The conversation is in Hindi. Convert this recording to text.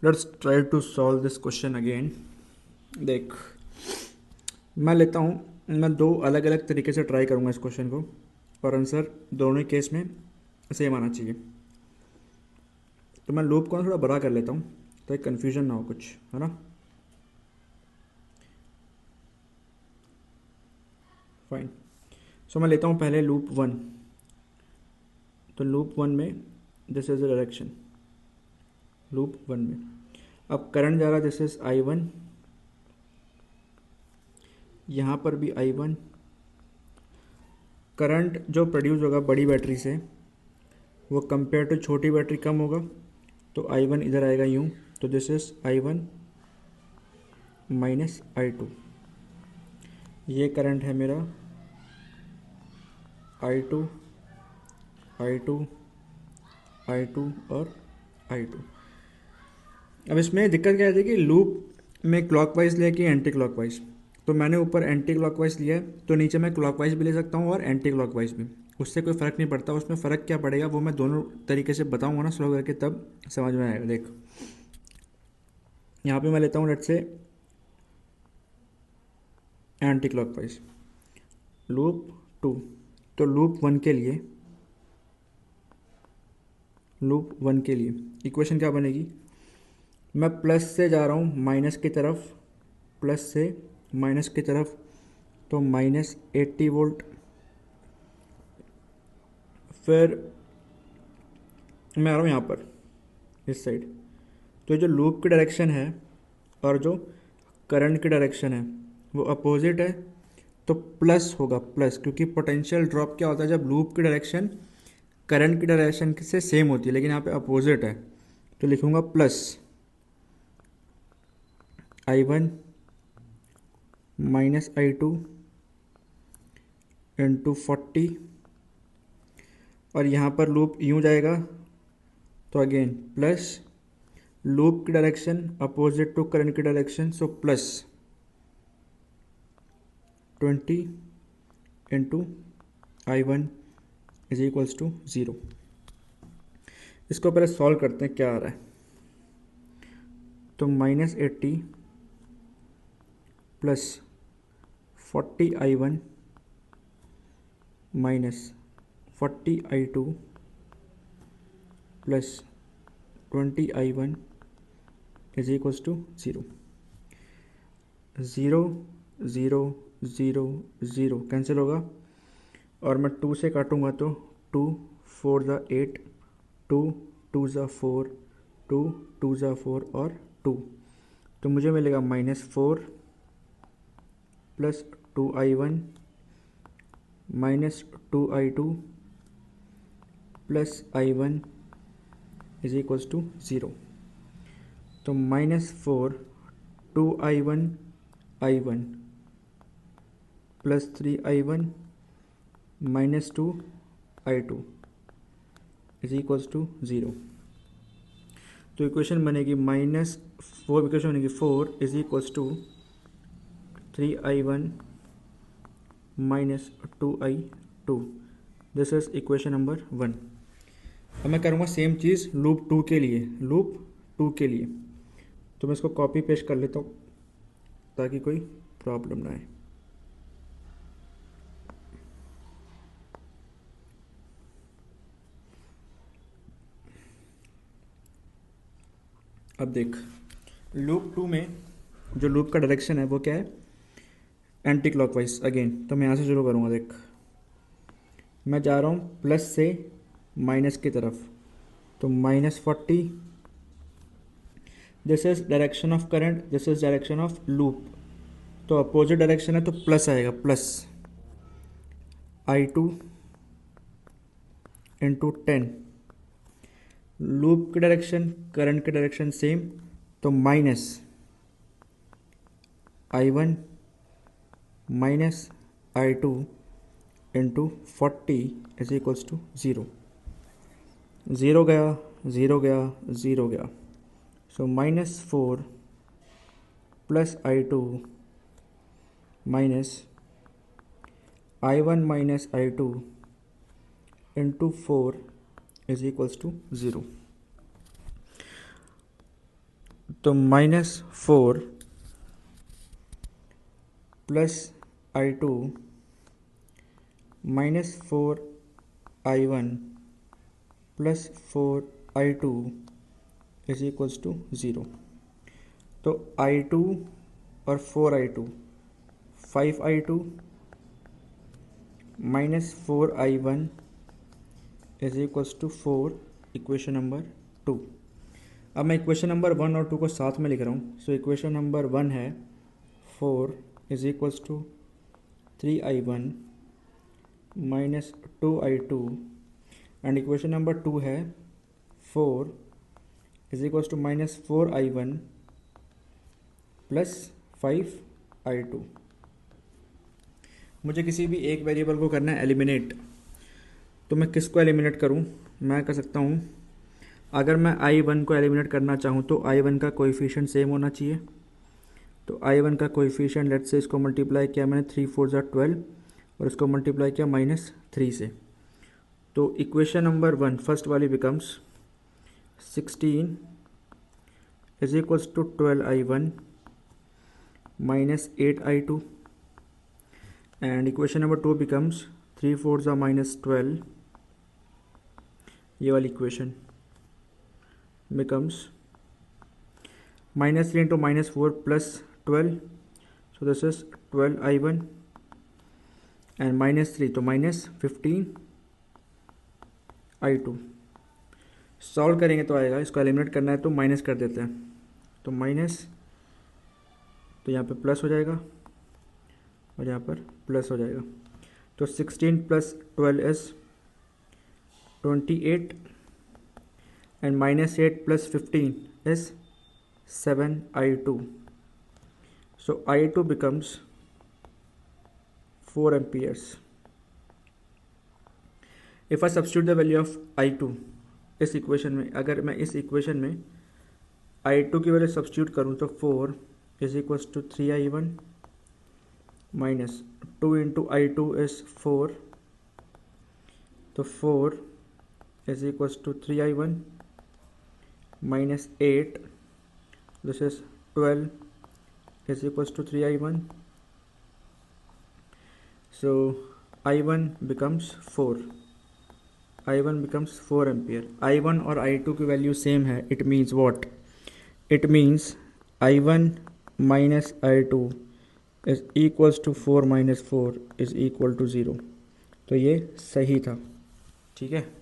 Let's try to solve this question again. देख, मैं लेता हूँ, मैं दो अलग अलग तरीके से ट्राई करूँगा इस क्वेश्चन को और आंसर दोनों ही केस में सेम आना चाहिए। तो मैं लूप को ना थोड़ा बड़ा कर लेता हूँ ताकि कन्फ्यूजन ना हो कुछ, है ना। फाइन। सो मैं लेता हूँ पहले लूप वन। तो लूप वन में this is the direction, loop one में अब करंट जा रहा है, दिस इज आई वन, यहाँ पर भी आई वन। करंट जो प्रोड्यूस होगा बड़ी बैटरी से वो कंपेयर टू छोटी बैटरी कम होगा, तो आई वन इधर आएगा यूँ। तो this is I one minus I two. ये करंट है मेरा I two, I two, I two और आई टू। अब इसमें दिक्कत क्या है कि लूप में क्लॉकवाइज लिया कि एंटी क्लॉकवाइज। तो मैंने ऊपर एंटी क्लॉकवाइज लिया है, तो नीचे मैं क्लॉकवाइज भी ले सकता हूँ और एंटी क्लॉकवाइज भी, उससे कोई फ़र्क नहीं पड़ता। उसमें फ़र्क क्या पड़ेगा वो मैं दोनों तरीके से बताऊँगा ना सॉल्व करके, तब समझ में आएगा। देख, यहाँ पे मैं लेता हूँ let's say anticlockwise loop two. तो लूप वन के लिए इक्वेशन क्या बनेगी, मैं प्लस से जा रहा हूँ माइनस की तरफ, प्लस से माइनस की तरफ, तो माइनस 80 वोल्ट। फिर मैं आ रहा हूँ यहाँ पर इस साइड। तो जो लूप की डायरेक्शन है और जो करंट की डायरेक्शन है वो अपोजिट है, तो प्लस होगा, प्लस, क्योंकि पोटेंशियल ड्रॉप क्या होता है जब लूप की डायरेक्शन करंट की डायरेक्शन से सेम होती है, लेकिन यहाँ पे अपोजिट है। तो लिखूँगा plus I one minus I two into 40। और यहाँ पर लूप यूँ जाएगा, तो अगेन प्लस, लूप की डायरेक्शन अपोजिट टू करंट की direction, so plus 20 into I one is equals to 0। इसको पहले सॉल्व करते हैं क्या आ रहा है। तो minus 80 plus 40 I one minus 40 I two plus 20 I one is equals to 0। 0 0 0 0 cancel होगा, और मैं 2 से काटूंगा तो 2 4 ज़ा 8, 2 2 ज़ा 4, 2 2 ज़ा 4 और 2। तो मुझे मिलेगा -4 plus 2 I one minus 2 I two plus I one is equals to 0। तो -4 2 I one plus 3 I one minus 2 I two is equals to 0। तो इक्वेशन बनेगी इक्वेशन बनेगी 4 is equals to 3 I one minus 2 I two. This is equation number 1। अब मैं करूँगा सेम चीज़ लूप टू के लिए, तो मैं इसको कॉपी पेस्ट कर लेता हूँ ताकि कोई प्रॉब्लम ना आए। अब देख, लूप टू में जो लूप का डायरेक्शन है वो क्या है, एंटी क्लॉकवाइज अगेन। तो मैं यहाँ से शुरू करूँगा। देख, मैं जा रहा हूँ प्लस से माइनस की तरफ, तो -40, this is direction of current, this is direction of loop, तो अपोजिट डायरेक्शन है तो प्लस आएगा, plus I two into 10। Loop की डायरेक्शन करंट की डायरेक्शन सेम, तो minus I one minus I two into 40 is equals to 0। 0 गया, 0 गया, 0 गया, so -4 plus I two minus I one minus I two into 4 is equals to 0। तो -4 plus I2 -4I1 plus 4I2 is equals to 0। तो I2 और 4I2 5I2 -4I1 इज इक्वल्स टू 4, इक्वेशन नंबर 2। अब मैं इक्वेशन नंबर 1 और 2 को साथ में लिख रहा हूँ। सो इक्वेशन नंबर 1 है 4 is equals to 3I1 -2I2 and equation number 2 है 4 is equals to -4I1 plus 5I2। मुझे किसी भी एक वेरिएबल को करना है एलिमिनेट, तो मैं किसको एलिमिनेट करूं? मैं कर सकता हूं, अगर मैं I1 को एलिमिनेट करना चाहूं तो I1 का कोएफिशिएंट सेम होना चाहिए। तो I1 का कोएफिशिएंट लेट्स से इसको मल्टीप्लाई किया मैंने 3 4 ज़ा 12 और इसको मल्टीप्लाई किया -3 से। तो इक्वेशन नंबर 1 फर्स्ट वाली becomes 16 is equals to 12I1 -8I2 and equation number 2 becomes 3 4 ज़ा -12, ये वाली equation becomes -3 into -4 plus 12, so this is 12I1 and -3 तो -15I2। सॉल्व करेंगे तो आएगा, इसको एलिमिनेट करना है तो माइनस कर देते हैं। तो माइनस, तो यहाँ पे प्लस हो जाएगा और यहाँ पर प्लस हो जाएगा। तो 16 plus 12 is 28 and -8 plus 15 is 7I2। So I2 becomes 4 amperes। If I substitute the value of I2 इस इक्वेशन में, अगर मैं इस इक्वेशन में I2 की वैल्यू सब्स्टिट्यूट करूँ तो 4 is equals to 3I1 minus 2 into I2 is 4, तो 4 is equals to 3I1 minus 8, this is 12 is equals to 3I1, so I1 becomes 4, I1 becomes 4 ampere। I1 और I2 की वैल्यू सेम है, it means what? It means I1 minus I2 is equals to 4 - 4 is equal to 0। तो ये सही था, ठीक है।